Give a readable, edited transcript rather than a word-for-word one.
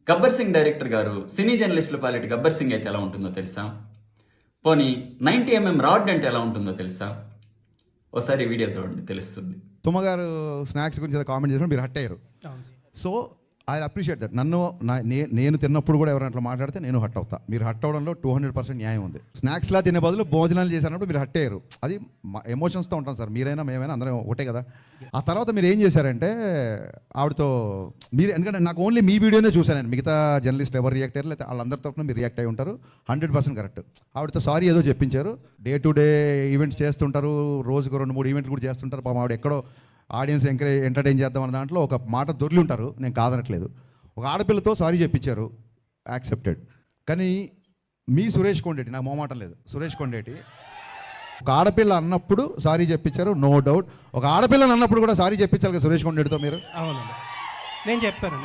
Gabbar Singh director గారు సినీ జర్నలిస్టుల పాలిటి గబ్బర్ సింగ్ అయితే ఎలా ఉంటుందో తెలుసా? పోనీ 90mm రాడ్ అంటే ఎలా ఉంటుందో తెలుసా? ఒకసారి ఈ వీడియో చూడండి, తెలుస్తుంది. సుమ గారు స్నాక్స్ గురించి కామెంట్ చేసినప్పుడు మీరు హట్ అయ్యారు. So I appreciate that. నేను తిన్నప్పుడు కూడా ఎవరైనా అట్లా మాట్లాడితే నేను హట్ అవుతా. మీరు హట్ అవడంలో 200% న్యాయం ఉంది. స్నాక్స్లా తినే బదులు భోజనాలు చేసినప్పుడు మీరు హట్ అయ్యారు. అది ఎమోషన్స్తో ఉంటాం సార్, మీరైనా మేమైనా అందరం ఒకటే కదా. ఆ తర్వాత మీరు ఏం చేశారంటే ఆవిడతో మీరు, ఎందుకంటే నాకు ఓన్లీ మీ వీడియోనే చూశాను, మిగతా జర్నలిస్ట్ ఎవరు రియాక్ట్ అయ్యారు లేకపోతే వాళ్ళందరి తరఫున మీరు రియాక్ట్ అయ్యి ఉంటారు. 100% కరెక్ట్. ఆవిడతో సారీ ఏదో చెప్పించారు. డే టు డే ఈవెంట్స్ చేస్తుంటారు, రోజుకు 2-3 ఈవెంట్లు కూడా చేస్తుంటారు. పాపం ఆవిడ ఎక్కడో ఆడియన్స్ ఎంటర్టైన్ చేద్దాం అన్న దాంట్లో ఒక మాట దొరికి ఉంటారు, నేను కాదనట్లేదు. ఒక ఆడపిల్లతో సారీ చెప్పించారు, యాక్సెప్టెడ్. కానీ మీ సురేష్ కొండేటి, నాకు మొహమాటం లేదు, సురేష్ కొండేటి ఒక ఆడపిల్ల అన్నప్పుడు సారీ చెప్పించారు, నో డౌట్. ఒక ఆడపిల్లని అన్నప్పుడు కూడా సారీ చెప్పించాలి కదా సురేష్ కొండేటితో మీరు. అవునండి, నేను చెప్తాను.